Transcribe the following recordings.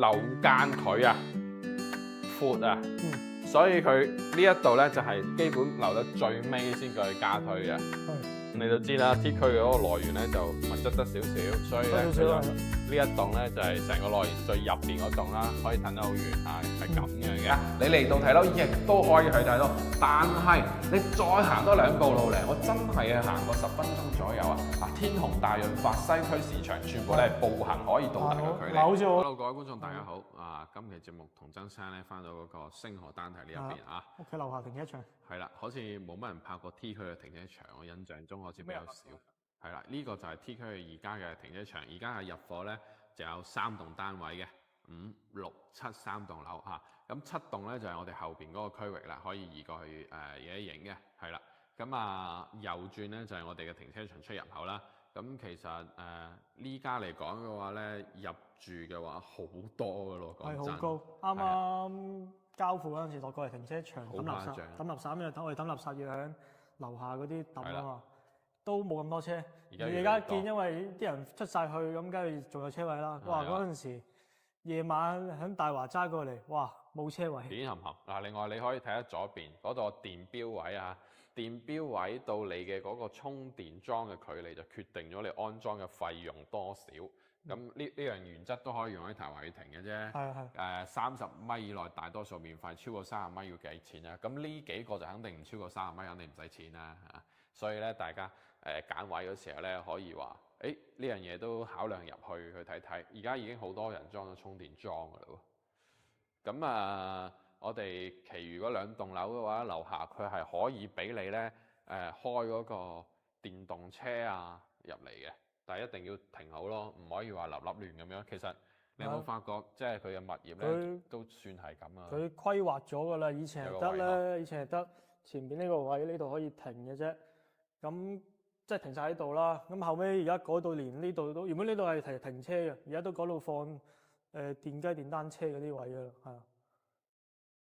樓間距啊闊啊，所以佢呢一度咧就係基本留得最尾先過去加推嘅。你都知啦，T 區嘅嗰個來源咧就密質得少少，所以咧佢就呢一棟咧就係成個來源最入邊嗰棟啦，可以睇得好遠啊，係咁樣嘅。你嚟到睇樓亦都可以去睇到，但係你再行多2步路咧，我真係行過10分鐘左右啊！天虹大潤發西區市場全部咧係步行可以到達嘅距離。好似我 Hello 各位觀眾大家好，今期節目同曾生咧翻到嗰個星河單體呢一邊啊，屋企樓下停車場。係啦，好似冇乜人拍過 T 區嘅停車場，我印象中好似比較少。係啦，呢個就係 T 區而家嘅停車場，而家係入伙咧就有3棟單位嘅，5、6、7 3棟樓嚇。咁7棟咧就係我哋後邊嗰個區域啦，可以移過去影一影嘅，係啦。咁右轉咧就係我哋嘅停車場出入口啦。咁其實呢家嚟講嘅話咧，入住嘅話好多㗎咯，講真。係好高，啱啱交付嗰陣時落過嚟停車場抌垃圾，抌垃圾，因為我哋抌垃圾要喺樓下嗰啲抌啊嘛，都冇咁多車。而家見因為啲人出晒去，咁梗係仲有車位啦。哇！嗰陣時夜晚喺大華揸過嚟，哇冇車位。點含含嗱，另外你可以睇下左邊嗰度電錶位啊，電錶位到你嘅嗰個充電樁嘅距離就決定咗你安裝嘅費用多少。咁呢樣原則都可以用喺大華要停嘅啫。係30米以內大多數免費，超過30米要幾錢啊？咁呢幾個就肯定唔超過30米，肯定唔使錢啦嚇。所以咧，大家揀位嗰時候咧，可以話呢樣嘢都考量入去睇睇。而家已經好多人裝咗充電樁㗎啦喎。咁我哋其餘嗰2棟樓嘅話，樓下佢係可以俾你咧開嗰個電動車啊入嚟嘅。但係一定要停好咯，唔可以話立立亂咁樣。其實你有冇發覺，即係佢嘅物業咧都算係咁啊？佢規劃咗㗎啦，以前係得咧，以前係得前邊呢個位呢度可以停嘅啫。咁即係停晒喺度啦。咁後尾而家改到連呢度都，原本呢度係停車嘅，而家都改到放電雞電單車嗰啲位㗎啦，係啊。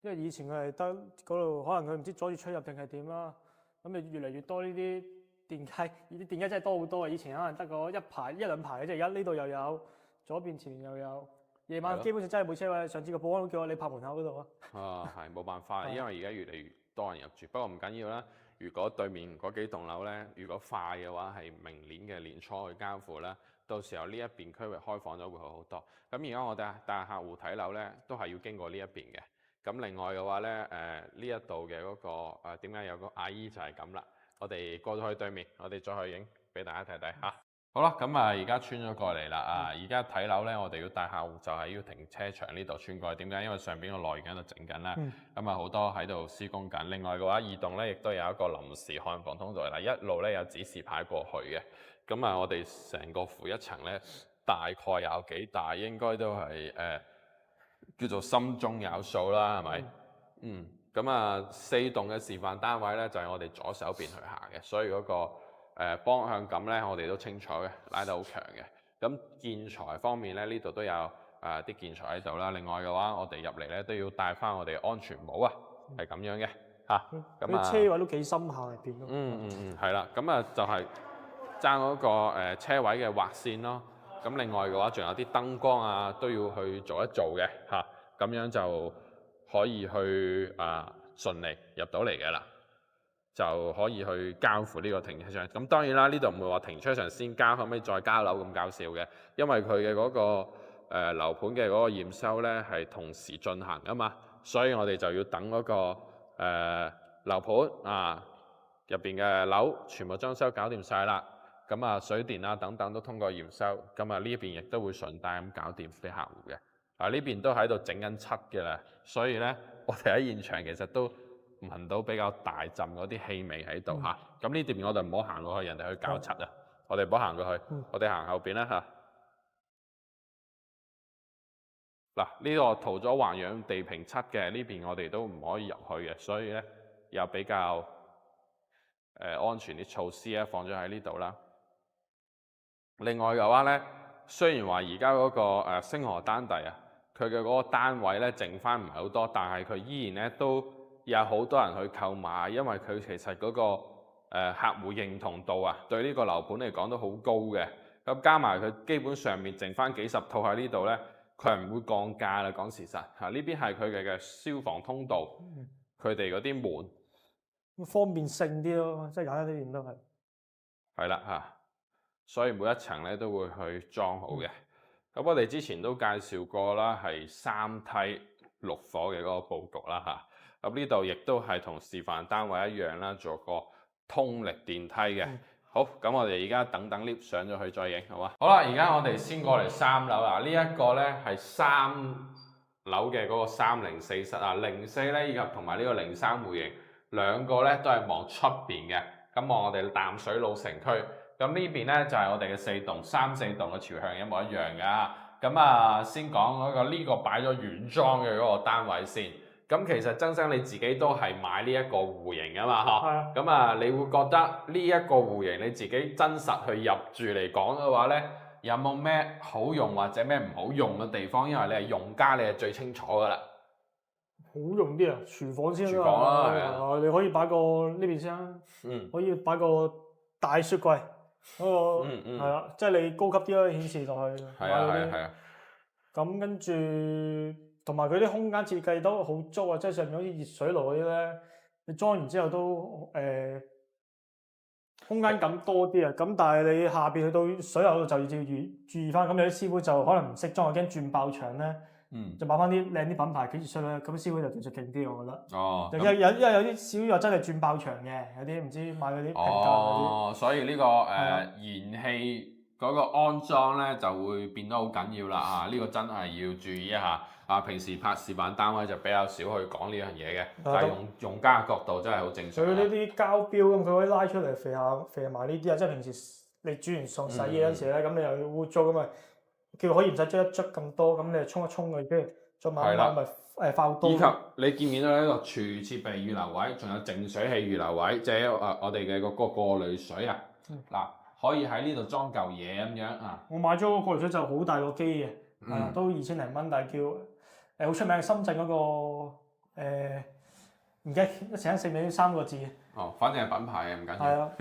因為以前佢係得嗰度，可能佢唔知阻住出入定係點啦。咁你越嚟越多呢啲電雞，呢啲電雞真係多好多啊！以前可能得個1兩排嘅啫，而家呢度又有，左邊前面又有。夜晚基本上真係冇車位，上次個保安都叫我你泊門口嗰度啊。係冇辦法，因為而家越嚟越多人入住。不過唔緊要啦，如果對面嗰幾棟樓咧，如果快嘅話，係明年嘅年初去交付啦。到時候呢一邊區域開放咗會好好多。咁而家我哋帶客戶睇樓咧，都係要經過呢一邊嘅。咁另外嘅話咧，呢一度嘅嗰個點解有個阿姨就係咁啦。我哋過咗去對面，我哋再去影俾大家睇睇嚇。好啦，咁而家穿咗過嚟啦。而家睇樓咧，我哋要帶客戶就係要停車場呢度穿過去。點解？因為上邊個內園喺度整緊啦。咁好多喺度施工緊。另外嘅話，2棟咧亦都有一個臨時看防通道啦，一路咧有指示牌過去嘅。咁我哋成個負一層咧，大概有幾大？應該都係叫做心中有數啦，係咪？咁4棟嘅示範單位咧，就係我哋左手邊去行嘅，所以嗰個方向感咧，我哋都清楚嘅，拉得好強嘅。咁建材方面咧，呢度都有啲建材喺度啦。另外嘅話，我哋入嚟咧都要戴翻我哋安全帽啊，係咁樣嘅嚇。咁車位都幾深下入邊咯。係啦。咁就係爭嗰個車位嘅劃線咯。咁另外嘅話，仲有啲燈光啊，都要去做一做嘅嚇。咁樣就可以去順利入到嚟嘅啦，就可以去交付呢個停車場。咁當然啦，呢度唔會話停車場先交，後尾再交樓咁搞笑嘅，因為佢嘅嗰個樓盤嘅嗰個驗收咧係同時進行啊嘛，所以我哋就要等嗰個樓盤入邊嘅樓全部裝修搞掂晒啦。咁水電啊等等都通過驗收，咁呢邊亦都會順帶咁搞掂俾客戶嘅。呢邊都喺度整緊漆嘅啦，所以咧我哋喺現場其實都聞到比較大陣嗰啲氣味喺度嚇。咁呢邊我哋唔好行過去，人哋去搞漆啊，我哋唔好行過去，我哋行後邊啦嚇。嗱，呢個塗咗環氧地平漆嘅呢邊我哋都唔可以入去嘅，所以咧有比較安全啲措施咧放咗喺呢度啦。另外嘅話咧，雖然話而家嗰個星河單地佢嘅嗰個單位咧剩翻唔係好多，但係佢依然咧都有好多人去購買，因為佢其實嗰個客戶認同度對呢個樓盤嚟講都好高嘅。咁加埋佢基本上面剩翻幾十套喺呢度咧，佢係唔會降價啦。講事實嚇，呢邊係佢嘅消防通道，佢哋嗰啲門方便性啲咯，即係簡單啲點都係。係啦嚇，所以每一層咧都會去裝好嘅。咁我哋之前都介紹過啦，係3梯6火嘅嗰個佈局啦嚇。咁呢度亦都係同示範單位一樣啦，做個通力電梯嘅。好，咁我哋而家等 lift 上咗去再影，好嘛？好啦，而家我哋先過嚟3樓啊。呢一個咧係3樓嘅嗰個304室啊，04咧以及同埋呢個03戶型兩個咧都係望出邊嘅，咁望我哋淡水老城區。咁呢邊咧就係我哋嘅4棟，3、4棟嘅朝向一模一樣噶。咁啊，先講嗰個呢個擺咗原裝嘅嗰個單位先。咁其實曾生你自己都係買呢一個戶型噶嘛，嗬。咁啊，你會覺得呢一個戶型你自己真實去入住嚟講嘅話咧，有冇咩好用或者咩唔好用嘅地方？因為你係用家，你係最清楚噶啦。好用啲啊，廚房先啦。廚房啦，係啊。你可以擺個呢邊先啦。可以擺個大雪櫃。嗰個係啦，即係你高級啲咯，顯示落去。係啊。咁跟住同埋佢啲空間設計都好足啊，即係上面好似熱水爐嗰啲咧，你裝完之後都空間感多啲啊。咁但係你下邊去到水喉度就要注意翻，咁有啲師傅就可能唔識裝，驚轉爆牆咧。就買翻啲靚啲品牌幾熱水咧，咁師傅就技術勁啲，我覺得。因為有啲師傅又真係轉爆牆嘅，有啲唔知買嗰啲平價嗰啲。所以呢個燃氣嗰個安裝咧就會變得好緊要啦啊！呢個真係要注意一下啊！平時拍示範單位就比較少去講呢樣嘢嘅，但係用家嘅角度真係好正常。佢呢啲膠標咁，佢可以拉出嚟肥埋呢啲啊！即係平時你煮完餸洗嘢嗰陣時咧，咁你又要污糟咁啊〜叫可以唔使捽一捽咁多，咁你就沖一沖佢，跟住再慢慢咪化好多。以及你見唔見到呢個廚設備預留位，仲有淨水器預留位，即係我哋嘅個過濾水啊。嗱，可以喺呢度裝嚿嘢咁樣啊。我買咗個過濾水就好大個機嘅，都2000零蚊，但係叫好出名嘅深圳嗰個唔記得一成四尾3個字。反正係品牌嘅，唔緊要。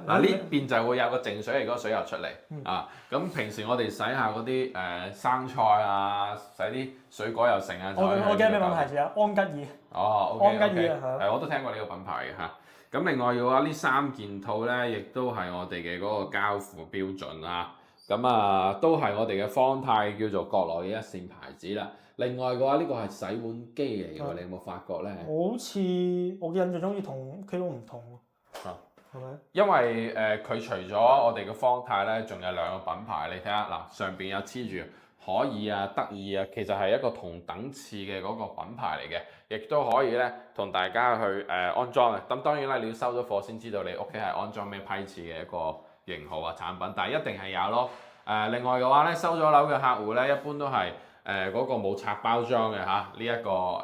嗱呢邊就會有個淨水器嗰個水喉出嚟啊。咁平時我哋洗下嗰啲生菜啊，洗啲水果又成啊。我記得咩品牌先啊？安吉爾。安吉爾係我都聽過呢個品牌嘅嚇。咁另外嘅話，呢3件套咧，亦都係我哋嘅嗰個交付標準啦。咁啊，都係我哋嘅方太叫做國內嘅一線牌子啦。另外嘅話，呢個係洗碗機嚟嘅，你有冇發覺咧？好似我嘅印象中好似同屋企都唔同喎。係咪？因為佢除咗我哋嘅方太咧，仲有2個品牌，你睇下嗱，上邊有黐住可以啊、得意啊，其實係一個同等次嘅嗰個品牌嚟嘅，亦都可以咧同大家去安裝嘅。咁當然啦，你要收咗貨先知道你屋企係安裝咩批次嘅一個型號啊產品，但係一定係有咯。另外嘅話咧，收咗樓嘅客戶咧，一般都係嗰個冇拆包裝嘅嚇，呢一個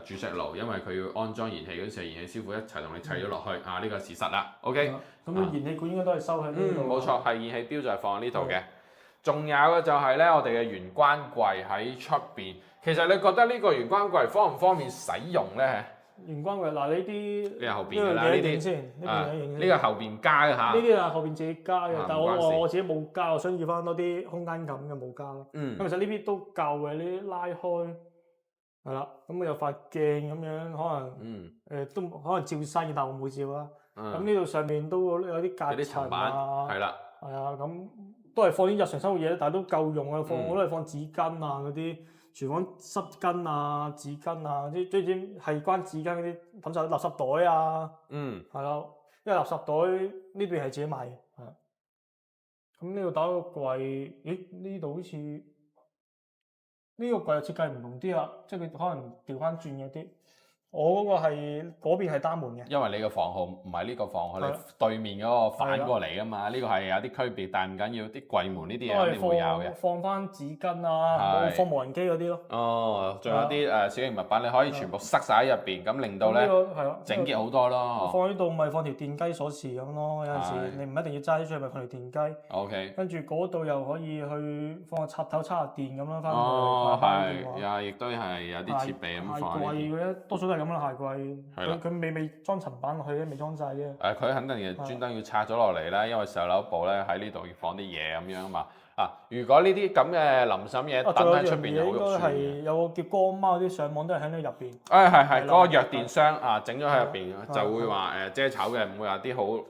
煮食爐，因為佢要安裝燃氣嗰時候，燃氣師傅一齊同你砌咗落去啊，呢個係事實啦。OK，咁燃氣管應該都係收喺呢度。冇錯，係燃氣標就係放喺呢度嘅。仲有嘅就係咧，我哋嘅玄關櫃喺出邊。其實你覺得呢個玄關櫃方唔方便使用咧？玄關櫃嗱，呢啲呢個後邊㗎啦，呢啲先，呢個後邊加嘅嚇。呢啲係後邊自己加嘅，但係我自己冇加，我想要翻多啲空間感嘅冇加咯。咁其實呢邊都夠嘅，呢啲拉開係啦，咁有塊鏡咁樣，可能都可能照晒，但我唔會照啦。咁呢度上面都有啲隔層啊，係啦，係啊，咁都係放啲日常生活嘢，但係都夠用啊。我都係放紙巾啊嗰啲。廚房濕巾啊、紙巾啊，啲最主要係關紙巾嗰啲，抌晒垃圾袋啊，係咯，因為垃圾袋呢邊係自己買嘅，係。咁呢度打個櫃，咦？呢度好似呢個櫃設計唔同啲啦，即係佢可能調翻轉嘅啲。我嗰個係嗰邊係單門嘅，因為你個房號唔係呢個房號，你對面嗰個反過嚟噶嘛，呢個係有啲區別，但係唔緊要，啲櫃門呢啲嘢肯定會有嘅。放翻紙巾啊，放無人機嗰啲咯。哦，仲有啲小型物品，你可以全部塞晒喺入邊，咁令到咧整潔好多咯。放喺度咪放條電雞鎖匙咁咯，有陣時你唔一定要揸出去，咪放條電雞。OK。跟住嗰度又可以去放個插頭插下電咁咯，翻去。係，亦都係有啲設備咁放。係貴嘅，多數都係。咁啦，鞋櫃，佢未裝層板落去咧，未裝晒啫。佢肯定係專登要拆咗落嚟啦，因為上樓部咧喺呢度要放啲嘢咁樣啊嘛。如果呢啲咁嘅臨審嘢等喺出邊就好肉酸嘅。應該係有個叫光貓啲上網都係喺呢入邊。係嗰個弱電箱整咗喺入邊，就會話遮醜嘅，唔會有啲好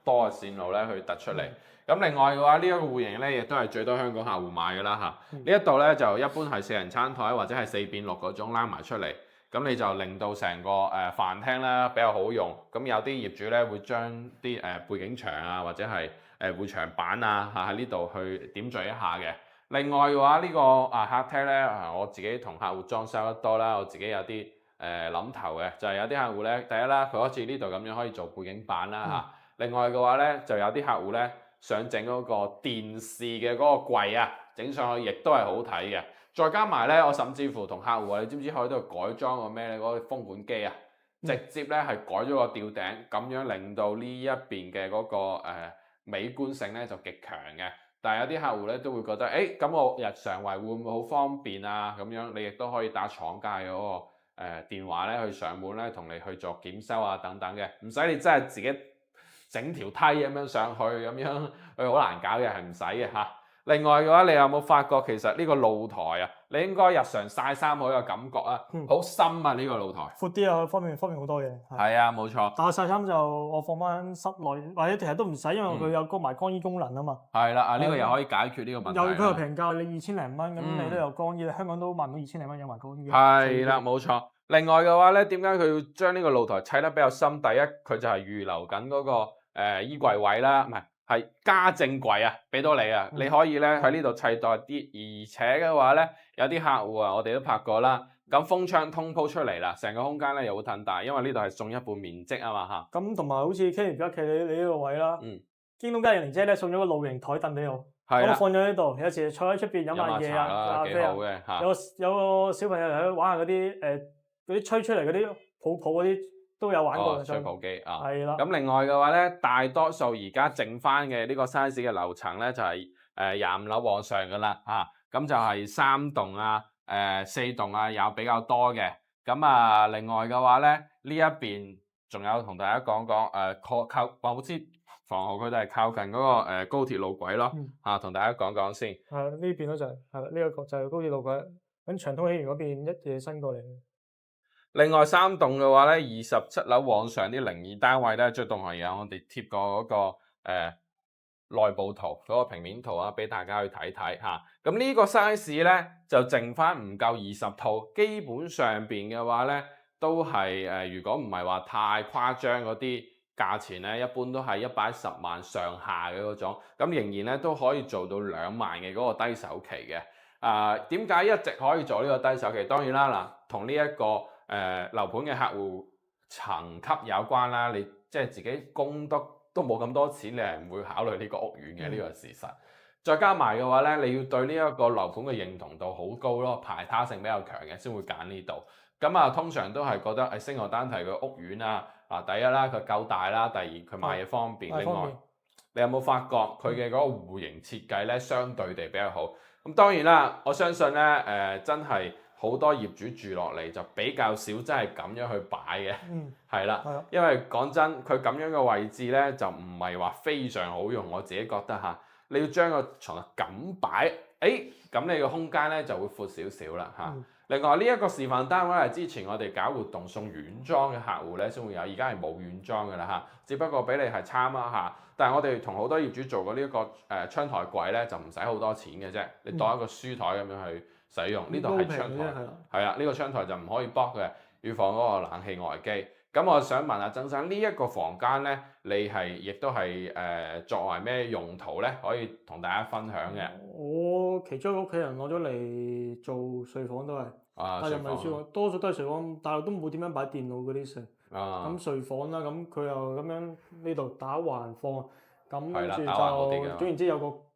多嘅線路咧去突出嚟。咁另外嘅話，呢一個戶型咧，亦都係最多香港客戶買嘅啦嚇。呢一度咧就一般係4人餐台或者係4變6嗰種拉埋出嚟，咁你就令到成個飯廳啦比較好用。咁有啲業主咧會將啲背景牆啊或者係會牆板啊喺呢度去點綴一下嘅。另外嘅話，呢個客廳咧，我自己同客戶裝修得多啦，我自己有啲諗頭嘅，就係有啲客戶咧，第一啦，佢好似呢度咁樣可以做背景板啦嚇。另外嘅話咧，就有啲客戶咧想整嗰個電視嘅嗰個櫃啊，整上去亦都係好睇嘅。再加埋咧，我甚至乎同客戶話，你知唔知可以喺度改裝個咩咧？嗰個風管機啊，直接咧係改咗個吊頂，咁樣令到呢一邊嘅嗰個美觀性咧就極強嘅。但係有啲客戶咧都會覺得，咁我日常維護會唔會好方便啊？咁樣你亦都可以打廠家嗰個電話咧去上門咧同你去做檢修啊等等嘅，唔使你真係自己整條梯咁樣上去咁樣，佢好難搞嘅，係唔使嘅嚇。另外嘅話，你有冇發覺其實呢個露台啊，你應該日常曬衫嗰個感覺啊，好深啊呢個露台，闊啲啊，方便好多嘢。係啊，冇錯。但係曬衫就我放翻室內，或者其實都唔使，因為佢有埋乾衣功能啊嘛。係啦，呢個又可以解決呢個問題。佢又平價，你2000零蚊，咁你都有乾衣，香港都賣唔到2000零蚊有埋乾衣。係啦，冇錯。另外嘅話咧，點解佢要將呢個露台砌得比較深？第一，佢就係預留緊嗰個衣櫃位啦，唔係家政櫃啊，俾到你啊，你可以咧喺呢度砌多啲。而且嘅話咧，有啲客戶啊，我哋都拍過啦，咁風窗通鋪出嚟啦，成個空間咧又好騰大，因為呢度係送一半面積啊嘛嚇。咁同埋好似 K 而家企你呢個位啦，京東家園姐咧送咗個露營台凳俾我，我放咗喺度，有時坐喺出邊飲下嘢啊，幾好嘅嚇。有個小朋友嚟玩下嗰啲吹出嚟嗰啲泡泡嗰啲。都有玩過嘅吹泡機啊，係啦。咁另外嘅話咧，大多數而家剩翻嘅呢個 size 嘅樓層咧，就係25樓往上噶啦嚇，咁就係3棟啊、4棟啊有比較多嘅。咁另外嘅話咧，呢一邊仲有同大家講靠我唔知房號佢哋係靠近嗰個高鐵路軌咯同大家講講先。係呢邊咯就係呢個就係高鐵路軌，咁長通喜園嗰邊一嘢伸過嚟。另外3棟嘅話咧，27樓往上啲靈異單位咧，最棟係有我哋貼過嗰個內部圖嗰個平面圖啊，俾大家去睇睇嚇。咁呢個 size 咧就剩翻唔夠20套，基本上邊嘅話咧都係如果唔係話太誇張嗰啲價錢咧，一般都係110萬上下嘅嗰種，咁仍然咧都可以做到2萬嘅嗰個低首期嘅。點解一直可以做呢個低首期？當然啦，嗱，同呢一個樓盤嘅客戶層級有關啦。你即係自己供得都冇咁多錢，你係唔會考慮呢個屋苑嘅呢個事實。再加埋嘅話咧，你要對呢一個樓盤嘅認同度好高咯，排他性比較強嘅先會揀呢度。咁通常都係覺得星河丹提嘅屋苑第一啦，佢夠大啦，第二佢賣嘢方便。另外，你有冇發覺佢嘅嗰個戶型設計咧，相對地比較好？咁當然啦，我相信咧真係好多業主住落嚟就比較少真係咁樣去擺嘅，係啦，因為講真，佢咁樣嘅位置咧就唔係話非常好用，我自己覺得嚇。你要將個床咁擺，咁你個空間咧就會闊少少啦嚇。另外呢一個示範單位係之前我哋搞活動送原裝嘅客戶咧先會有，而家係冇原裝嘅啦嚇，只不過俾你係參考下。但係我哋同好多業主做過呢一個窗台櫃咧，就唔使好多錢嘅啫，你當一個書台咁樣去使用。呢度係窗台，係啦，呢個窗台就唔可以駁嘅，要放嗰個冷氣外機。咁我想問下曾生，呢一個房間咧，你係亦都係作為咩用途咧？可以同大家分享嘅。我其中一個屋企人攞咗嚟做睡房都係，但係唔係睡房，多數都係睡房，但係都冇點樣擺電腦嗰啲食。咁睡房啦，咁佢又咁樣呢度打橫放，咁跟住就總言之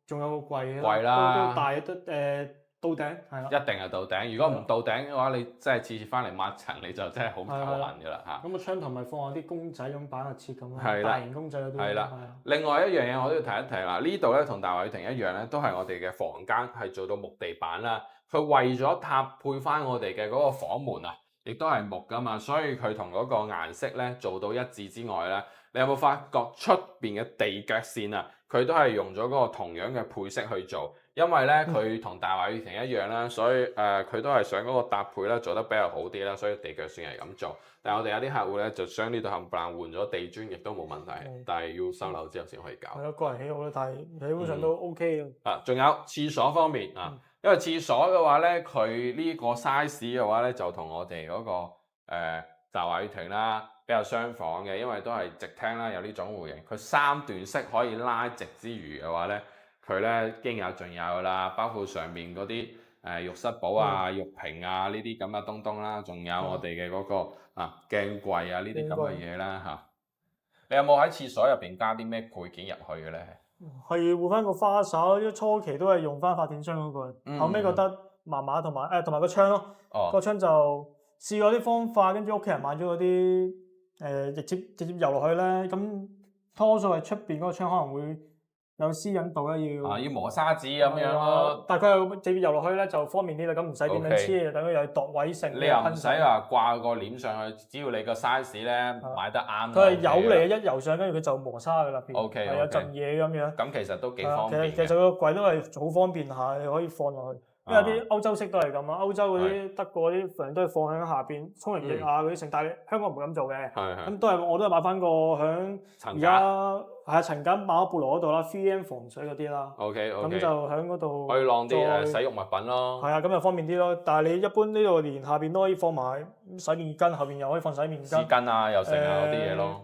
仲有個櫃啦，都大得到頂係啦，一定係到頂。如果唔到頂嘅話，你真係次次翻嚟抹塵，你就真係好頭痕噶啦嚇。咁個窗台咪放下啲公仔咁擺下設咁咯，大型公仔嗰啲。係啦。另外一樣嘢我都要提一提啦，呢度咧同大偉庭一樣咧，都係我哋嘅房間係做到木地板啦。佢為咗搭配翻我哋嘅嗰個房門啊，亦都係木噶嘛，所以佢同嗰個顏色咧做到一致之外咧，你有冇發覺出邊嘅地腳線啊？佢都係用咗嗰個同樣嘅配色去做，因為咧佢同大華宇霆一樣啦，所以佢都係想嗰個搭配咧做得比較好啲啦，所以地腳線係咁做。但係我哋有啲客戶咧就將呢度冚唪唥換咗地磚，亦都冇問題，但係要收樓之後先可以搞。係咯，個人喜好啦，但係基本上都 OK 嘅。仲有廁所方面啊，因為廁所嘅話咧，佢呢個 size 嘅話咧就同我哋嗰個大華宇霆啦比較相仿嘅，因為都係直廳啦，有呢種戶型。佢三段式可以拉直之餘嘅話咧，佢咧應有盡有啦，包括上面嗰啲浴室寶啊、浴屏啊呢啲咁嘅東東啦，仲有我哋嘅嗰個鏡櫃啊呢啲咁嘅嘢啦嚇。你有冇喺廁所入邊加啲咩配件入去嘅咧？係換翻個花灑，因為初期都係用翻發電箱嗰個，後尾覺得麻麻，同埋個窗咯，個窗就試過啲方法，跟住屋企人買咗嗰啲直接游落去咧，咁多數係出邊嗰個窗可能會有私隱度咧，要磨砂紙咁樣咯。但係佢又直接游落去咧就方便啲啦，咁唔使點樣黐，等佢又度位性。你又唔使話掛個簾上去，只要你個 size 咧買得啱。佢係油嚟嘅，一游上跟住佢就磨砂噶啦，係有陣嘢咁樣。咁其實都幾方便。其實個櫃都係好方便下，你可以放落去。因為啲歐洲式都係咁啊，歐洲嗰啲德國嗰啲都係放喺下邊沖涼液啊嗰啲剩，但係香港唔會咁做嘅。咁我都係買翻個響而家係陳家馬可波羅嗰度啦 ，3M 防水嗰啲啦。咁就響嗰度可以晾啲洗浴物品咯。係啊，咁就方便啲咯。但係你一般呢度連下邊都可以放埋洗面巾，後邊又可以放洗面巾。紙巾啊，又剩啊嗰啲嘢咯。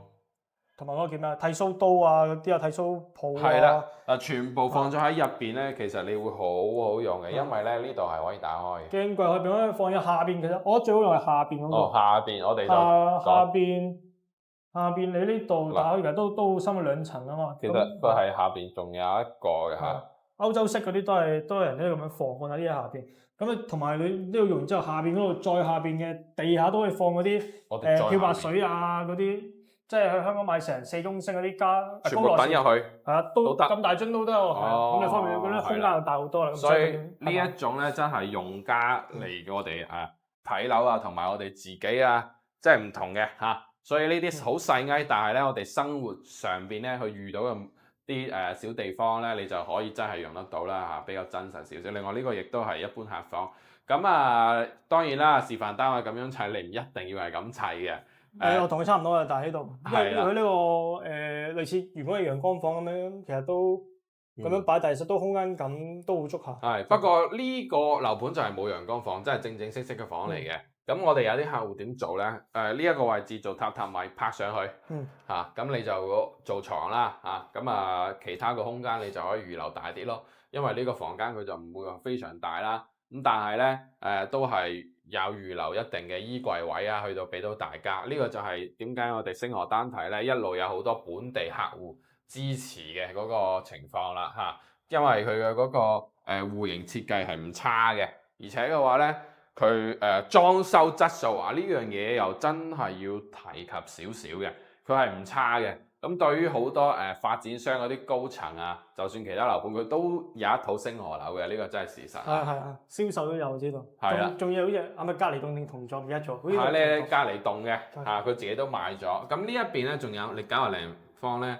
同埋嗰個叫咩剃鬚刀啊，嗰啲剃鬚鋪啊。係啦，全部放咗喺入邊咧，其實你會好好用嘅，因為咧呢度係可以打開嘅。鏡櫃入邊可以放喺下邊，其實我覺得最好用係下邊嗰個。下邊我哋下邊你呢度打開其實都深咗2層啊嘛。其實佢係下邊仲有一個嘅嚇。歐洲式嗰啲都係人都咁樣放喺呢下邊。咁同埋你呢度用完之後，下邊嗰度再下邊嘅地下都可以放嗰啲漂白水啊嗰啲。即係去香港買成4公升嗰啲全部等入去，係啊，都得咁大樽都得喎。咁你方面嗰啲空間就大好多啦。所以呢一種咧真係用家嚟我哋睇樓啊，同埋我哋自己啊，即係唔同嘅嚇。所以呢啲好細埃，但係咧我哋生活上邊咧去遇到嘅啲小地方咧，你就可以真係用得到啦嚇，比較真實少少。另外呢個亦都係一般客房。咁當然啦，示範單位咁樣砌，你唔一定要係咁砌嘅。我同佢差唔多嘅，但係呢度，因為佢呢個類似如果係陽光房咁樣，其實都咁樣擺，但係實都空間感都好足下。不過呢個樓盤就係冇陽光房，真係正式嘅房嚟嘅。咁我哋有啲客戶點做咧？呢一個位置做榻榻米拍上去，咁你就做床啦，咁其他個空間你就可以預留大啲咯。因為呢個房間佢就唔會話非常大啦，咁但係咧都係有預留一定嘅衣櫃位啊，去到俾到大家。呢個就係點解我哋星河單體咧一路有好多本地客戶支持嘅嗰個情況啦嚇，因為佢嘅嗰個戶型設計係唔差嘅，而且嘅話咧佢裝修質素呢樣嘢又真係要提及少少嘅，佢係唔差嘅。咁對於好多發展商嗰啲高層啊，就算其他樓盤佢都有一套星河樓嘅，呢個真係事實。係銷售都有知道。係啦，仲有好似係咪隔離棟定同座唔一座？係咧隔離棟嘅佢自己都買咗。咁呢一邊咧仲有你90零方咧，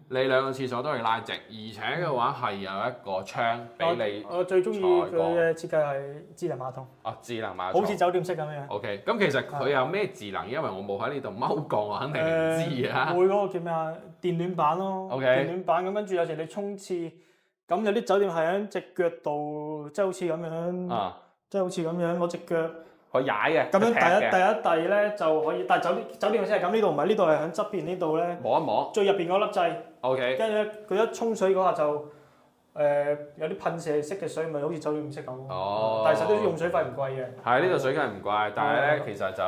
你2個廁所都可以拉直，而且嘅話係有一個窗俾你。我最中意佢嘅設計係智能馬桶。智能馬桶。好似酒店式咁樣。OK， 咁其實佢有咩智能？因為我冇喺呢度踎過，我肯定唔知啊。會嗰個叫咩啊？電暖板咯。OK。電暖板咁跟住有時你沖廁，咁有啲酒店係喺隻腳度，即係好似咁樣。即係好似咁樣攞隻腳。可以踩嘅，咁樣第一遞咧就可以，但係酒店先係咁，呢度唔係，呢度係喺側邊呢度咧摸一摸，最入邊嗰粒掣。OK。跟住咧，佢一沖水嗰下就有啲噴射式嘅水，咪好似酒店式咁。但係實都用水費唔貴嘅。係呢度水費唔貴，但係咧其實就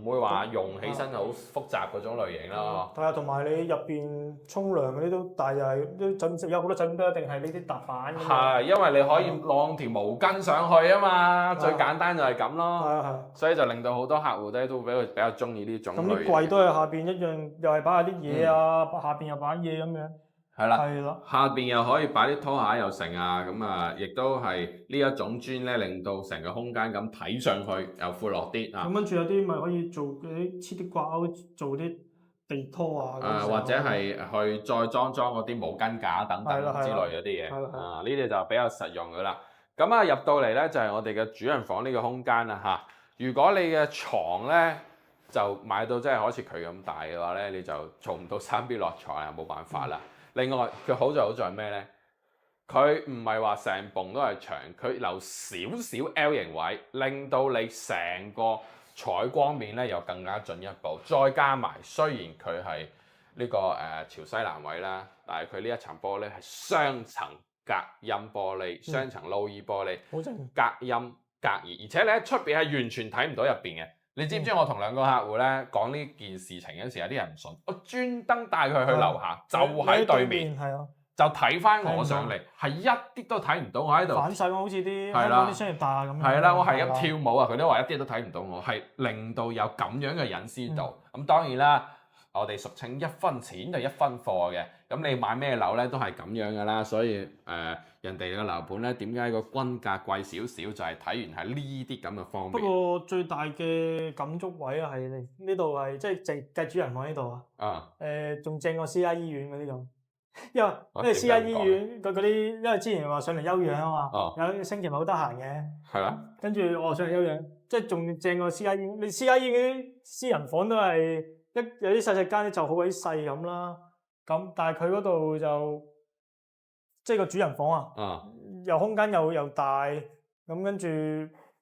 唔會話用起身好複雜嗰種類型咯。係啊，同埋你入邊沖涼嗰啲都，但係又係都酒店有好多酒店都一定係呢啲踏板。係，因為你可以晾條毛巾上去啊嘛，最簡單就係咁咯。係。所以就令到好多客戶咧都比較中意呢種類型。咁啲櫃都係下邊一樣，又係擺下啲嘢啊，下邊又擺嘢咁樣。係啦，下邊又可以擺啲拖鞋又成啊，咁亦都係呢一種磚咧，令到成個空間咁睇上去又闊落啲啊。咁跟住有啲咪可以做嗰啲黐啲掛鈎，做啲地拖啊，或者係去再裝嗰啲毛巾架等等之類嗰啲嘢，呢啲就比較實用噶啦。咁啊入到嚟咧就係我哋嘅主人房呢個空間啦嚇。如果你嘅床咧就買到真係好似佢咁大嘅話咧，你就做唔到3B 落床啊，冇辦法啦。另外佢好在咩咧？佢唔係話成棟都係牆，佢留少少 L 型位，令到你成個採光面咧又更加進一步。再加埋雖然佢係呢個朝西南位啦，但係佢呢一層玻璃係雙層隔音玻璃，雙層 low E 玻璃，隔音隔熱，而且你喺出邊係完全睇唔到入邊嘅。你知唔知我同兩個客戶咧講呢件事情嗰時，有啲人唔信，我專登帶佢去樓下，就喺對面，就睇翻我上嚟，係一啲都睇唔到我喺度。反晒好似啲香港啲商業大廈咁。係啦，我係咁跳舞啊，佢都話一啲都睇唔到我，係令到有咁樣嘅隱私度。咁當然啦。我哋俗稱一分錢就一分貨嘅，咁你買咩樓咧都係咁樣噶啦，所以人哋嘅樓盤咧點解個均價貴少少，就係睇完係呢啲咁嘅方面。不過最大嘅感觸位啊，係呢度係即係淨計主人房呢度啊。仲正過私家醫院嗰啲咁，因為私家醫院嗰啲，因為之前話上嚟休養啊嘛，有星期咪好得閒嘅。係啦。跟住我上嚟休養，即係仲正過私家醫院。你私家醫院嗰啲私人房都係。有啲細間咧就好鬼細咁啦，咁但係佢嗰度就即係個主人房啊，又空間又大，咁跟住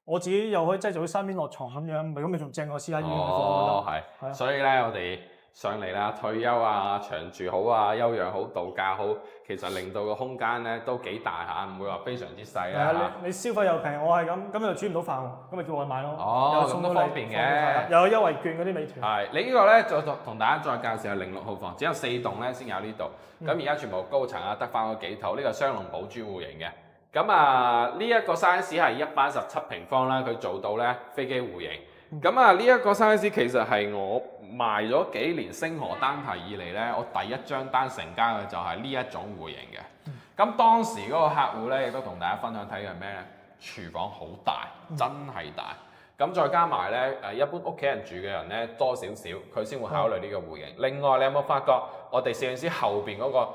我自己又可以即係做啲三邊落床咁樣，咪咁咪仲正過私家醫院嘅房。係，所以咧我哋上嚟啦，退休啊、長住好啊、休養好、度假好，其實令到個空間咧都幾大嚇，唔會話非常之細啦。你消費又平，我係咁又煮唔到飯喎，咁咪叫外賣咯。又送到方便嘅，又有優惠券嗰啲美團。係，你呢個咧就同大家再介紹下06號房，只有4棟咧先有呢度。咁而家全部高層啊，得翻嗰幾套，呢個雙龍寶珠戶型嘅。咁呢一個 size 係1班17平方啦，佢做到咧飛機戶型。咁呢一個 size 其實係我賣咗幾年星河單體以嚟咧，我第一張單成交嘅就係呢一種戶型嘅。咁當時嗰個客戶咧，亦都同大家分享睇嘅係咩咧？廚房好大，真係大。咁再加埋咧，一般屋企人住嘅人咧多少少，佢先會考慮呢個戶型。另外，你有冇發覺我哋攝影師後邊嗰個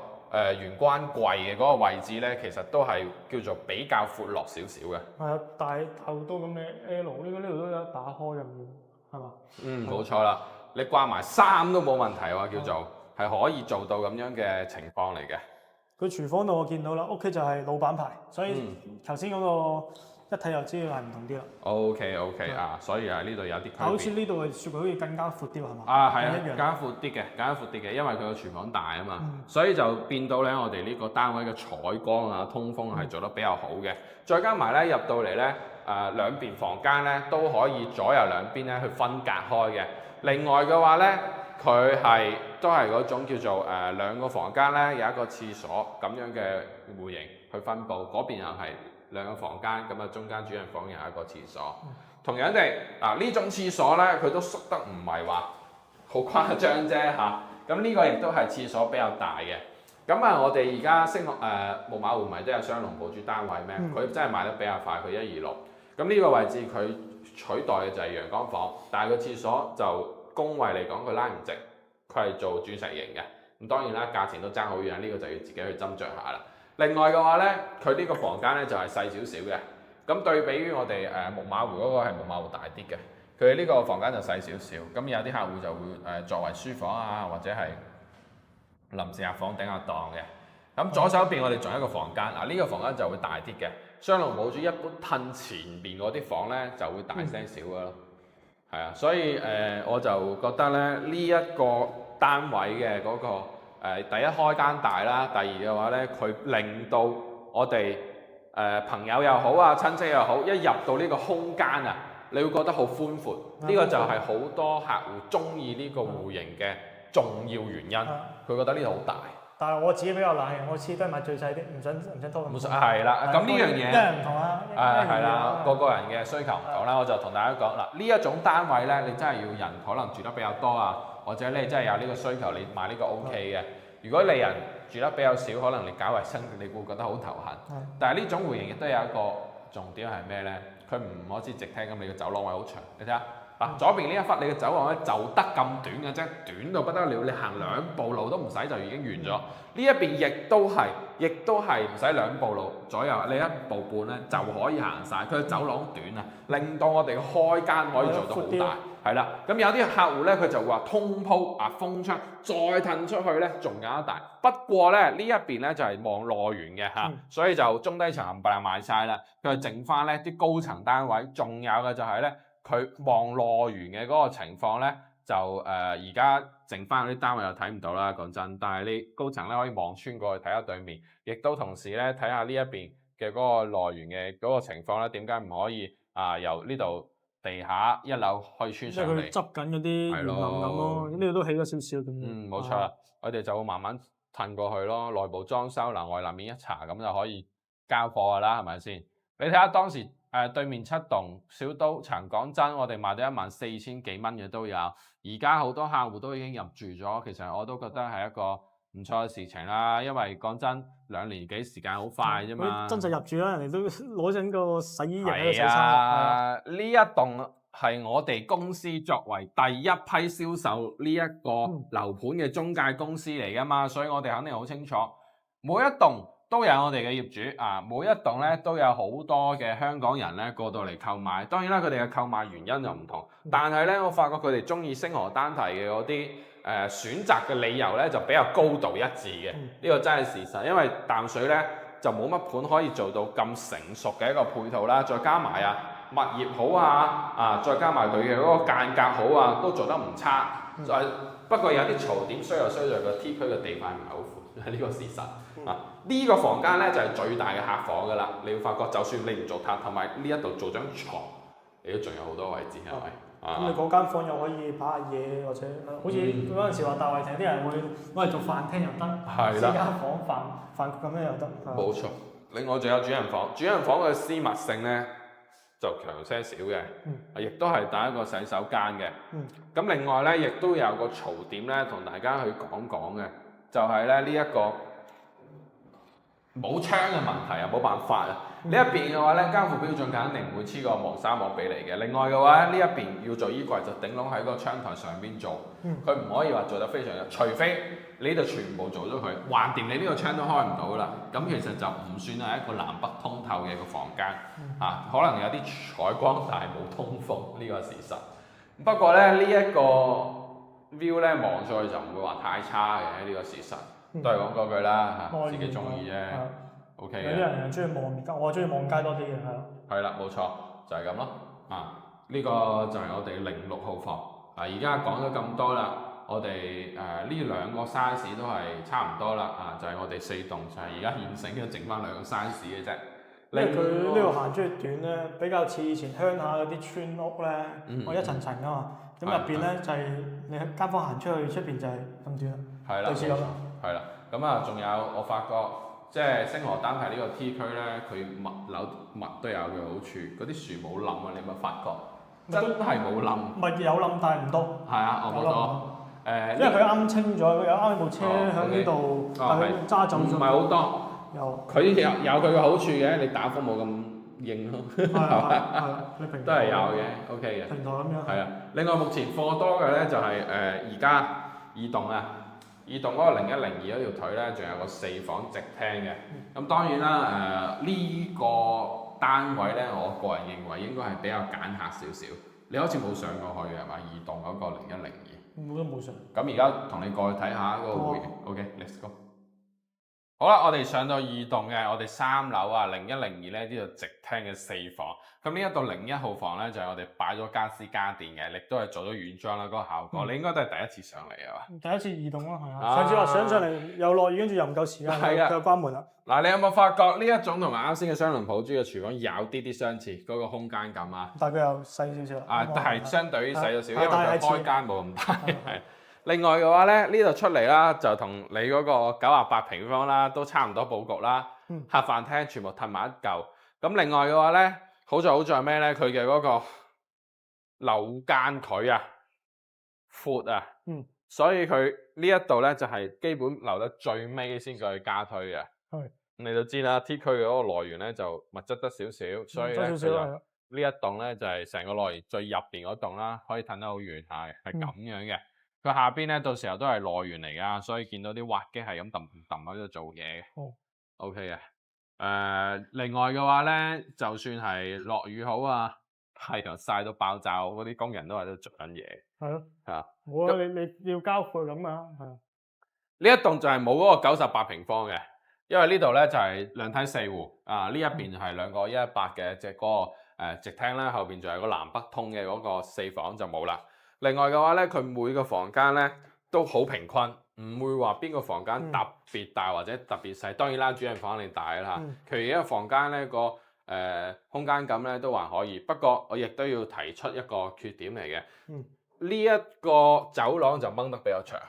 玄關櫃嘅嗰個位置咧，其實都係叫做比較闊落少少嘅。係啊，大好多咁嘅 L，呢度都有打開入面，係嘛？冇錯啦。你掛埋衫都冇問題喎，叫做係可以做到咁樣嘅情況嚟嘅。佢廚房度我見到啦，屋企就係老闆牌，所以頭先嗰個一睇就知道係唔同啲啦。OK 所以呢度有啲區別。好似呢度嘅雪櫃好似更加闊啲係嘛？係啊，更加闊啲嘅，因為佢個廚房大啊嘛，所以就變到咧我哋呢個單位嘅採光啊、通風係做得比較好嘅。再加埋咧入到嚟咧，兩邊房間咧都可以左右兩邊咧去分隔開嘅。另外嘅話咧，佢都係嗰種叫做兩個房間咧有一個廁所咁樣嘅戶型去分佈，嗰邊又係兩個房間，咁啊中間主人房又有一個廁所。同樣地，呢種廁所咧佢都縮得唔係話好誇張啫嚇。咁呢個亦都係廁所比較大嘅。咁我哋而家木馬湖咪都有雙龍寶珠單位咩？佢真係賣得比較快，佢126。咁呢個位置佢取代嘅就係陽光房，但係個廁所就工位嚟講佢拉唔直，佢係做鑽石型嘅。咁當然啦，價錢都爭好遠，呢個就要自己去斟酌下啦。另外嘅話咧，佢呢個房間咧就係細少少嘅。咁對比於我哋木馬湖嗰個係木馬湖大啲嘅，佢呢個房間就細少少。咁有啲客戶就會作為書房啊，或者係臨時客房頂下檔嘅。咁左手邊我哋仲有一個房間，呢個房間就會大啲嘅。雙龍寶珠一般褪前邊嗰啲房咧就會大聲少嘅咯。係啊，所以我就覺得咧呢一個單位嘅嗰個第一開間大啦，第二嘅話咧佢令到我哋朋友又好啊、親戚又好，一入到呢個空間啊，你會覺得好寬闊。呢個就係好多客戶中意呢個戶型嘅重要原因。佢覺得呢度好大。但係我自己比較懶嘅，我次都係買最細啲，唔想拖咁。係啦，咁呢樣嘢，因為唔同啦。係啦，個人嘅需求唔同啦，我就同大家講啦，呢一種單位咧，你真係要人可能住得比較多啊，或者你真係有呢個需求，你買呢個 OK 嘅。如果你人住得比較少，可能你搞衞生，你會覺得好頭痕。但係呢種戶型亦都有一個重點係咩咧？佢唔好似直廳咁，你個走廊位好長。你睇下嗱，左邊呢一忽你嘅走廊咧就得咁短嘅啫，短到不得了，你行2步路都唔使就已經完咗。呢一邊亦都係唔使2步路左右，你1步半咧就可以行晒。佢嘅走廊短啊，令到我哋嘅開間可以做到好大。係啦，咁有啲客戶咧，佢就話通鋪啊，封窗再褪出去咧，仲有一大。不過咧呢一邊咧就係望內園嘅嚇，所以就中低層冚唪唥賣晒啦。佢就剩翻咧啲高層單位，仲有嘅就係咧佢望內園嘅嗰個情況咧，就而家剩翻嗰啲單位又睇唔到啦，講真。但係你高層咧可以望穿過去睇下對面，亦都同時咧睇下呢一邊嘅嗰個內園嘅嗰個情況咧，點解唔可以由呢度地下1樓可以穿上嚟？即係佢執緊嗰啲園林咁咯，呢度都起咗少少咁。冇錯啦，我哋就會慢慢褪過去咯。內部裝修內外立面一查，咁就可以交貨噶啦，係咪先？你睇下當時對面7棟小刀層，講真，我哋賣到14000幾蚊嘅都有。而家好多客戶都已經入住咗，其實我都覺得係一個唔錯嘅事情啦。因為講真，2年幾時間好快啫嘛。真實入住啦，人哋都攞緊個洗衣液喺度洗衫。呢一棟係我哋公司作為第一批銷售呢一個樓盤嘅中介公司嚟噶嘛，所以我哋肯定好清楚，每一棟都有我哋嘅業主啊，每一棟咧都有好多嘅香港人咧過到嚟購買。當然啦，佢哋嘅購買原因就唔同，但係咧我發覺佢哋中意星河單提嘅嗰啲選擇嘅理由咧就比較高度一致嘅，呢個真係事實。因為淡水咧就冇乜盤可以做到咁成熟嘅一個配套啦，再加埋物業好再加埋佢嘅嗰個間隔好都做得唔差。不過有啲槽點衰在個 T 區嘅地塊唔係好闊，係呢個事實。呢個房間咧就係最大嘅客房噶啦。你會發覺，就算你唔做榻，同埋呢一度做張床，你都仲有好多位置，係咪？咁你嗰間房又可以擺下嘢，或者好似嗰陣時話大圍亭啲人會攞嚟做飯廳又得，私間房飯局咁樣又得。冇錯。另外仲有主人房，主人房嘅私密性咧就強些少嘅，亦都係第一個洗手間嘅。咁另外咧，亦都有個槽點咧，同大家去講嘅，就係咧呢一個冇窗嘅問題啊，冇辦法啊。呢一邊嘅話咧，交付標準肯定唔會黐個黃紗網俾你嘅。另外嘅話呢一邊要做衣櫃就頂籠喺個窗台上邊做，佢唔可以話做得非常嘅，除非你呢度全部做咗佢，橫掂你呢個窗都開唔到啦。咁其實就唔算係一個南北通透嘅一個房間，可能有啲採光但係冇通風呢個事實。不過咧呢一個 view 咧望上去就唔會話太差嘅，呢個事實。都係講嗰句啦嚇，自己中意啫。OK 嘅。有啲人又中意望街，我中意望街多啲嘅，係咯。係啦，冇錯，就係咁咯。呢個就係我哋06號房。而家講咗咁多啦，我哋呢2個 size 都係差唔多啦。就係我哋4棟，就係而家現成嘅，剩翻2個 size 嘅啫。因為佢呢個行出去短咧，比較似以前鄉下嗰啲村屋咧，我一層層噶嘛。咁入邊咧就係你間房行出去，出邊就係咁短啦。係啦，類似咁。係啦，咁仲有我發覺，即係星河單體呢個 T 區咧，佢物都有嘅好處，嗰啲樹冇冧你有冇發覺？真係冇冧。物有冧，但係唔多。係啊，我冇多。因為佢啱清咗，佢有啱部車喺呢度，但係佢揸走咗。唔係好多。佢有佢嘅好處嘅，你打風冇咁硬咯。係都係有嘅 ，OK 嘅。平台咁樣。係啊，另外目前貨多嘅咧就係而家2棟2棟嗰個0102嗰條腿咧，仲有個4房直廳嘅。咁當然啦，呢個單位咧，我個人認為應該係比較揀客少少。你好似冇上過去係嘛？2棟嗰個0102。冇上。咁而家同你過去睇下嗰個會嘅。OK，let's go。好啦，我哋上到2棟嘅，我哋3樓0102咧呢度直廳嘅4房。咁呢一度01號房咧就係我哋擺咗家私家電嘅，亦都係做咗軟裝啦，嗰個效果。你應該都係第一次上嚟係嘛？第一次移動咯，係啊。上次話上嚟又落雨，跟住又唔夠時間，佢又關門啦。嗱，你有冇發覺呢一種同埋啱先嘅雙龍普珠嘅廚房有啲相似，嗰個空間感啊？但係佢又細少少。但係相對於細咗少，因為佢開間冇咁大。係。另外嘅話咧，呢度出嚟啦，就同你嗰個98平方啦，都差唔多佈局啦。客飯廳全部褪埋一嚿。咁另外嘅話咧，好在咩咧？佢嘅嗰個樓間距闊所以佢呢一度咧就係基本留得最尾先過去加推嘅。你都知啦，T 區嘅嗰個來源咧就密質得少少，所以咧少少係啊呢一棟咧就係成個來源最入邊嗰棟啦，可以褪得好遠下嘅，係咁樣嘅。佢下邊咧到時候都係來源嚟㗎，所以見到啲挖機係咁揼揼喺度做嘢嘅。哦 OK 嘅。另外嘅話咧，就算係落雨好啊，太陽曬到爆炸，嗰啲工人都喺度做緊嘢。係咯，係啊，冇啊，你要交貨咁啊，係啊。呢一棟就係冇嗰個98平方嘅，因為呢度咧就係兩梯四戶啊，呢一邊係兩個118嘅即係嗰個直廳啦，後邊仲有個南北通嘅嗰個4房就冇啦。另外嘅話咧，佢每個房間咧都好平均，唔會話邊個房間特別大或者特別細。當然啦，主人房肯定大啦嚇，其餘一個房間咧個空間感咧都還可以。不過我亦都要提出一個缺點嚟嘅，呢一個走廊就掹得比較長。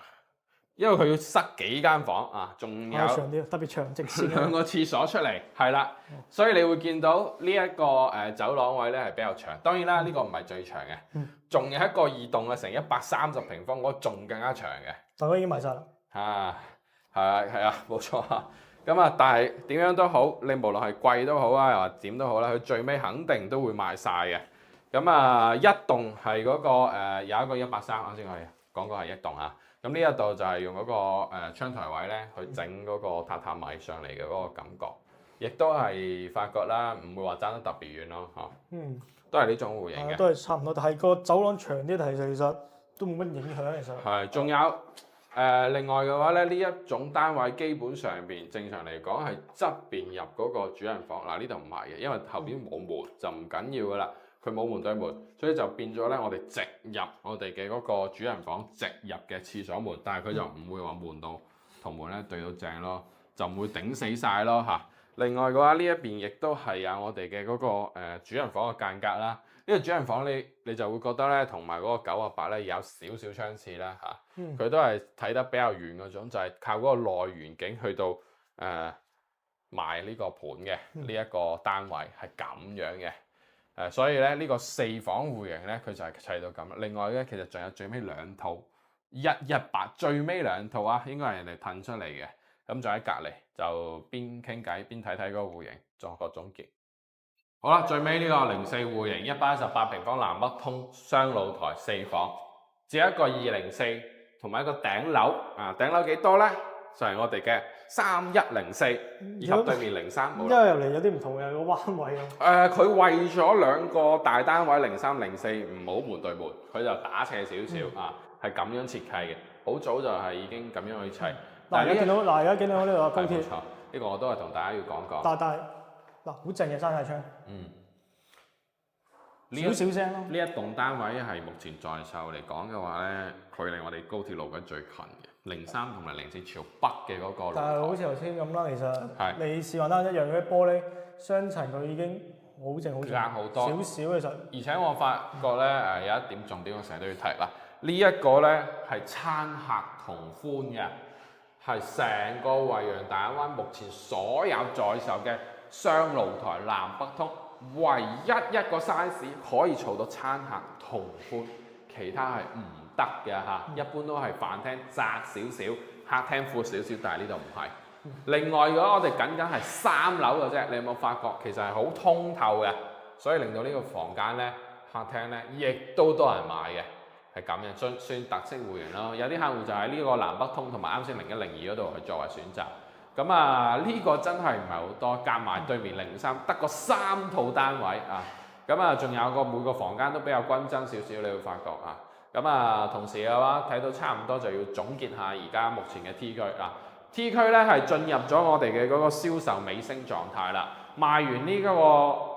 因為佢要塞幾間房啊，仲有長啲，特別長直線兩個廁所出嚟，係啦，所以你會見到呢一個走廊位咧係比較長。當然啦，呢個唔係最長嘅，仲有一個二棟嘅成130平方，嗰個仲更加長嘅。但係已經賣晒啦。係啊，冇錯啊。咁啊，但係點樣都好，你無論係貴都好啊，又或點都好啦，佢最尾肯定都會賣晒嘅。咁啊，一棟係嗰個有一個130，啱先我哋講過係一棟啊。咁呢一度就係用嗰個窗台位咧，去整嗰個榻榻米上嚟嘅嗰個感覺，亦都係發覺啦，唔會話爭得特別遠咯，嚇。都係呢種戶型嘅。都係差唔多，但係個走廊長啲，但係其實都冇乜影響，其實。係，仲有另外嘅話咧，呢一種單位基本上邊正常嚟講係側邊入嗰個主人房，嗱呢度唔係嘅，因為後邊冇門就唔緊要噶啦。佢冇門對門，所以就變咗咧，我哋直入我哋嘅嗰個主人房直入嘅廁所門，但係佢就唔會話門到同門咧對到正咯，就唔會頂死晒咯嚇。另外嘅話，呢一邊亦都係有我哋嘅嗰個主人房嘅間隔啦。呢個主人房你就會覺得咧，同埋嗰個9/8咧有少少相似啦嚇。佢都係睇得比較遠嗰種，就係靠嗰個內園景去到賣呢個盤嘅呢一個單位係咁樣嘅。所以咧呢個4房戶型咧，佢就係砌到咁啦。另外咧，其實仲有最尾兩套118，最尾兩套啊，應該係人哋騰出嚟嘅。咁就喺隔離，就邊傾偈邊睇睇嗰個戶型，作個總結。好啦，最尾呢個04戶型118平方南北通雙露台4房，只有一個204同埋一個頂樓啊！頂樓幾多咧？就係我哋嘅3104，以及對面03。因為入嚟有啲唔同嘅個彎位啊。佢為咗兩個大單位03、04唔好門對門，佢就打斜少少啊，係咁樣設計嘅。好早就係已經咁樣去砌。嗱，而家見到而家見到呢個高鐵。冇錯，呢個我都係同大家要講講。但係嗱，好靜嘅閂晒窗。少少聲咯。呢一棟單位係目前在售嚟講嘅話咧，距離我哋高鐵路軌最近嘅03同埋04朝北嘅嗰個。但係好似頭先咁啦，其實你試話單一樣嗰啲玻璃雙層，佢已經好靜好靜。隔好多。少少其實。而且我發覺咧有一點重點，我成日都要提啦。呢一個咧係餐客同寬嘅，係成個惠陽大灣目前所有在售嘅雙露台南北通，唯一一個 size 可以嘈到餐客同寬，其他係唔得嘅嚇。一般都係飯廳窄少少，客廳闊少少，但係呢度唔係。另外如果我哋僅係3樓嘅啫，你有冇發覺其實係好通透嘅，所以令到呢個房間咧、客廳咧，亦都多人買嘅。係咁嘅，算特色戶型咯。有啲客戶就喺呢個南北通同埋啱先01、02嗰度去作為選擇。咁啊，呢個真係唔係好多，夾埋對面03得個3套單位啊。咁啊，仲有個每個房間都比較均真少少，你會發覺啊。咁啊，同時嘅話睇到差唔多就要總結下而家目前嘅 T 區啊。T 區咧係進入咗我哋嘅嗰個銷售尾聲狀態啦。賣完呢個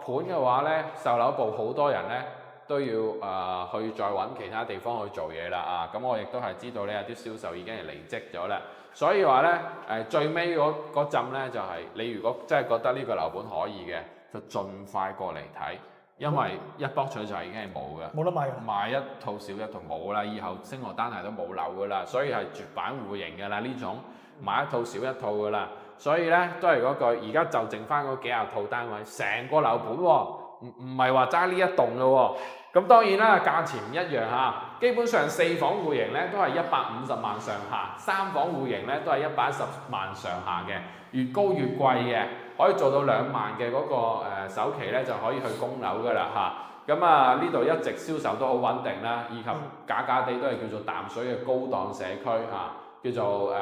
盤嘅話咧，售樓部好多人咧，都要去再揾其他地方去做嘢啦啊！咁我亦都係知道咧，有啲銷售已經係離職咗啦。所以話咧最尾嗰陣咧就係、是、你如果真係覺得呢個樓盤可以嘅，就盡快過嚟睇，因為一博取就已經係冇嘅，冇得賣嘅，賣一套少一套冇啦，以後星河單係都冇樓噶啦，所以係絕版戶型嘅啦呢種，買一套少一套噶啦。所以咧都係嗰句，而家就剩翻嗰幾廿套單位，成個樓盤喎。唔係話揸呢一棟嘅喎，咁當然啦，價錢唔一樣嚇。基本上4房戶型咧都係150萬上下，3房戶型咧都係110萬上下嘅。越高越貴嘅，可以做到2萬嘅嗰個首期咧就可以去供樓噶啦嚇。咁啊呢度一直銷售都好穩定啦，以及假地都係叫做淡水嘅高檔社區嚇，叫做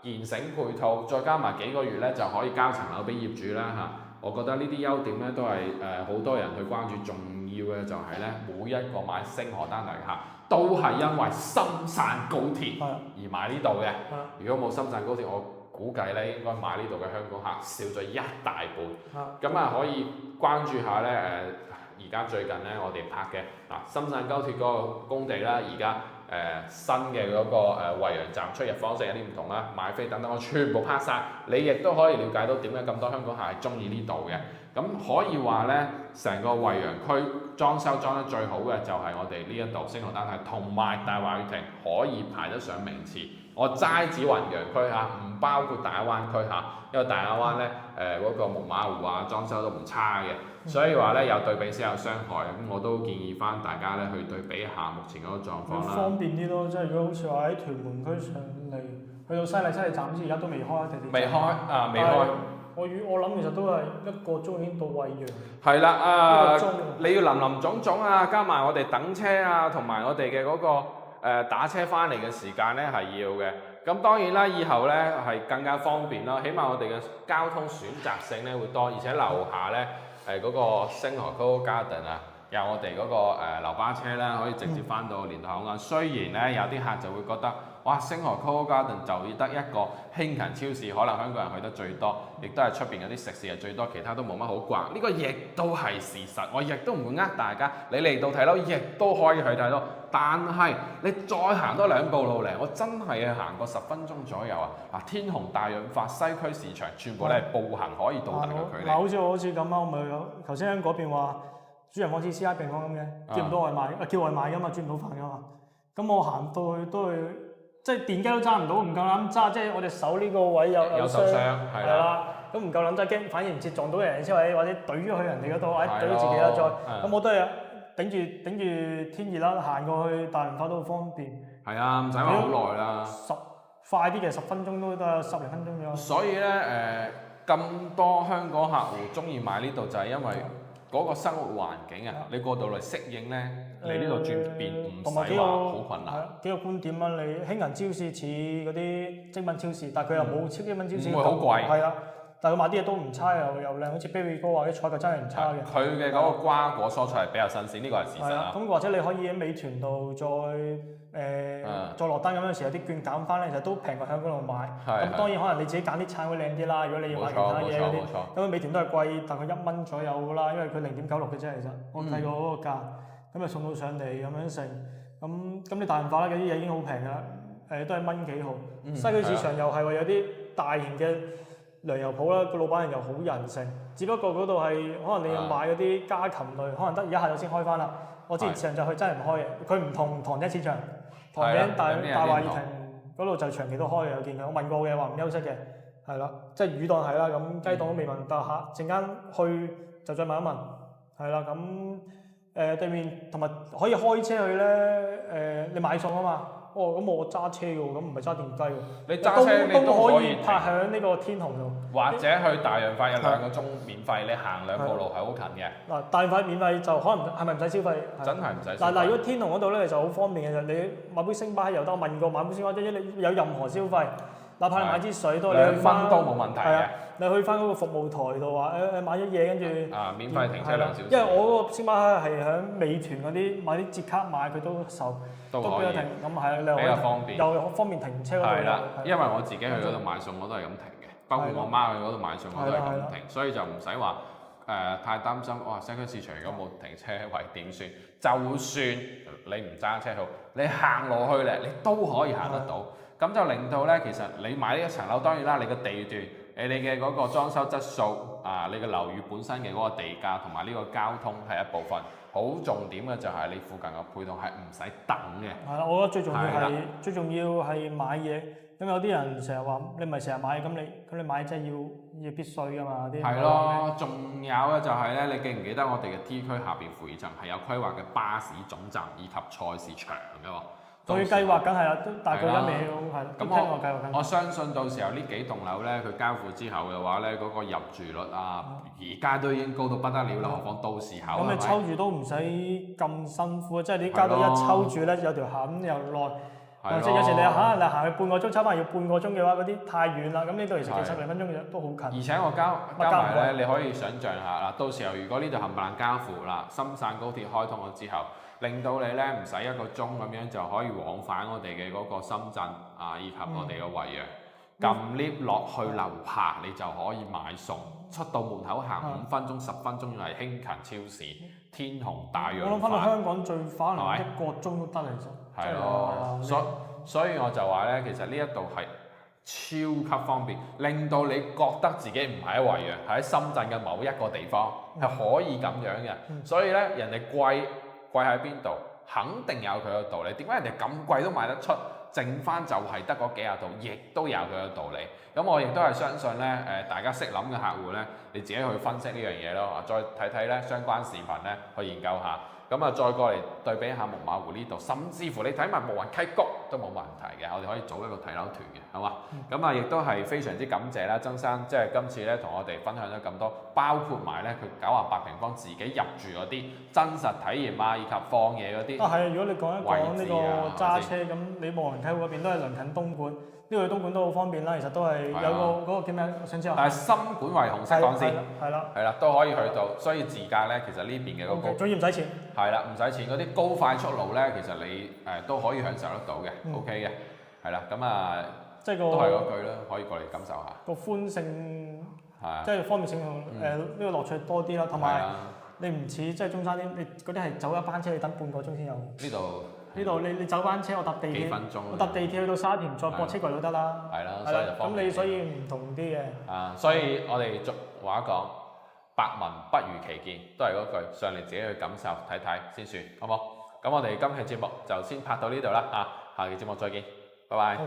現成配套，再加埋幾個月咧就可以交層樓俾業主啦嚇。我覺得呢啲優點咧都係好多人去關注，重要嘅就係咧每一個買星河丹嚟嘅客都係因為深汕高鐵而買呢度嘅。如果冇深汕高鐵，我估計咧應該買呢度嘅香港客少咗一大半。咁可以關注下咧而家最近咧我哋拍嘅深圳高鐵嗰個工地啦，而家新嘅嗰個惠陽站出入方式有啲唔同啦，買飛等等我全部拍晒，你亦都可以了解到點解咁多香港客係中意呢度嘅。咁可以話咧，成個惠陽區裝修裝得最好嘅就係我哋呢一度星河丹泰同埋大華悅庭可以排得上名次。我齋指雲陽區唔包括大灣區因為大亞灣咧嗰個木馬湖裝修都唔差嘅，所以話咧有對比先有傷害。咁我都建議翻大家咧去對比一下目前嗰個狀況啦。方便啲咯，即係如果好似話喺屯門區上嚟，去到西麗站，好似而家都未開未開未開。我諗其實都係1個鐘已經到惠陽。係啦你要林總總加埋我哋等車同埋我哋嘅嗰個打車翻嚟嘅時間咧係要嘅。咁當然啦，以後咧係更加方便啦，起碼我哋嘅交通選擇性咧會多，而且樓下咧嗰個星河 Cove Garden 有我哋嗰個樓巴車啦，可以直接翻到蓮塘口岸。雖然咧有啲客就會覺得，哇，星河 Cove Garden 就得一個興勤超市，可能香港人去得最多，亦都係出邊嗰啲食肆係最多，其他都冇乜好逛。呢個亦都係事實，我亦都唔會大家。你嚟到睇樓，亦都可以去睇樓，但係你再行多2步路嚟，我真係行過10分鐘左右天虹大潤發西區市場，全部咧係步行可以到達嘅距離。好似咁我咪頭先喺嗰邊話主人房似 CI 病房咁嘅，叫唔到外賣，叫外賣噶嘛，煮唔到飯噶嘛。咁我行到去都係，即係電機都揸唔到，唔夠膽揸，即係我隻手呢個位有受傷，係啦。咁唔夠膽揸，驚反而唔切撞到人車位，或者懟咗去人哋嗰度，懟咗自己啦再。咁我都係頂住天熱啦，行過去大潤發都好方便。係啊，唔使話好耐啦。快啲嘅10分鐘都得10零分鐘咗。所以咧咁多香港客戶中意買呢度，就係因為嗰個生活環境你過到嚟適應咧，你呢度轉變唔使話好困難。幾個觀點你興銀超市似嗰啲精品超市，但係佢又冇超精品超市。唔會好貴。係啦，但係佢賣啲嘢都唔差，又靚，好似啤梨哥話啲採購真係唔差嘅。佢嘅嗰個瓜果蔬菜係比較新鮮，呢個係事實啦。咁或者你可以喺美團度再落單咁樣時有啲券減翻咧，其實都平過香港度買。咁當然可能你自己揀啲橙會靚啲啦。如果你要買其他嘢嗰啲，咁美團都係貴，大概1蚊左右噶啦，因為佢0.96嘅啫。其實我計過嗰個價，咁就送到上嚟咁樣食。咁你大潤發啦，嗰啲嘢已經好平噶啦，都係蚊幾毫。西區市場又係話有啲大型嘅糧油鋪啦，個老闆人又好人性，只不過嗰度係可能你要買嗰啲家禽類，可能得而家下晝先開翻啦。我之前上晝去真係唔開嘅，佢唔同塘仔市場。塘仔大華悅庭嗰度就長期都開嘅，有見佢。我問過嘅話唔休息嘅，係啦，即係魚檔係啦，咁雞檔都未問，但下陣間去就再問一問，係啦，咁對面同埋可以開車去咧，你買餸啊嘛，咁我揸車嘅喎，咁唔係揸電雞喎，你揸車你都可以泊喺呢個天虹度，或者去大潤發有2個鐘免費，你行2步路係好近嘅。嗱，大潤發免費就可能係咪唔使消費？真係唔使消費。嗱，如果天虹嗰度咧就好方便嘅，就你買杯星巴克又得，我問過買杯星巴克，即你有任何消費，哪怕你買支水都2分都冇問題嘅。你去翻嗰個服務台度話買咗嘢，跟住免費停車2小時。因為我嗰個星巴克係喺美團嗰啲買啲折卡買，佢都收都可以停，咁係比較方便，又方便停車嗰度。係啦，因為我自己去嗰度買餸我都係咁停嘅，包括我媽去嗰度買餸我都係咁停，所以就唔使話太擔心。哇，西區市場如果冇停車位點算？就算你唔揸車好，你行路去咧，你都可以行得到。咁就令到咧，其實你買呢一層樓，當然啦，你個地段。你嘅嗰個裝修質素你嘅樓宇本身嘅嗰個地價同埋呢個交通係一部分，好重點嘅就係你附近嘅配套係唔使等嘅。係啦，我覺得最重要係啦最重要係買嘢。咁有啲人成日話你唔係成日買，咁你買真係要必須㗎嘛啲。係咯，仲有嘅就係咧，你記唔記得我哋嘅 T 區下邊負二層係有規劃嘅巴士總站以及菜市場嘅喎？佢計劃緊係啦，但係佢而家未係。咁我相信到時候呢幾棟樓咧，佢交付之後嘅話咧，嗰個入住率而家都已經高到不得了啦，何況到時候咁你抽住都唔使咁辛苦，即係你交到一抽住咧有條痕又耐。即係有時你行去半個鐘，抽翻要半個鐘嘅話，嗰啲太遠啦。咁呢度其實幾十零分鐘嘅都好近。而且我加埋咧，你可以想像下啦，到時候如果呢度冚唪唥交付啦，深汕高鐵開通咗之後，令到你咧唔使1個鐘咁樣就可以往返我哋嘅嗰個深圳以及我哋嘅惠陽。撳 lift 落去樓下，你就可以買餸，出到門口行5分鐘、10分鐘，就係興勤超市、天虹大洋飯。我諗翻到香港最快可能1個鐘都得嚟啫。係咯，所以我就話咧，其實呢一度係超級方便，令到你覺得自己唔係喺惠陽，係喺深圳嘅某一個地方，係可以咁樣嘅。所以咧，人哋貴喺邊度，肯定有佢嘅道理。點解人哋咁貴都賣得出？剩翻就係得嗰幾廿度，亦都有佢嘅道理。咁我亦都係相信咧，大家識諗嘅客戶咧，你自己去分析呢樣嘢咯。再睇睇咧相關視頻咧，去研究下。咁再過嚟對比下木馬湖呢度，甚至乎你睇埋慕雲溪谷都冇問題嘅。我哋可以組一個睇樓團嘅，係嘛？咁亦都係非常之感謝啦，曾生即係今次咧同我哋分享咗咁多，包括埋咧佢98平方自己入住嗰啲真實體驗以及放嘢嗰啲。係啊，如果你講一講呢個揸車咁，你慕雲溪嗰邊都係鄰近東莞。呢個去東莞都好方便啦，其實都係有嗰個叫咩？我想知道。但係深莞為紅色講先，係啦，都可以去到。所以自駕咧，其實呢邊嘅嗰個總之唔使錢。係啦，唔使錢嗰啲高快速路咧，其實你都可以享受得到嘅，OK 嘅。係啦，咁即係都係嗰句啦，可以過嚟感受下。個寬性即係方便性呢個樂趣多啲啦，同埋你唔似即係中山啲，你嗰啲係走一班車，你等半個鐘先有。呢度你走班車，我搭地鐵，我搭地鐵去到沙田再駁車過嚟都得啦。係啦，所以唔同啲嘅。所以我哋俗話講，百聞不如其見，都係嗰句，上嚟自己去感受睇睇先算，好冇？咁我哋今期節目就先拍到呢度啦，下期節目再見，拜拜。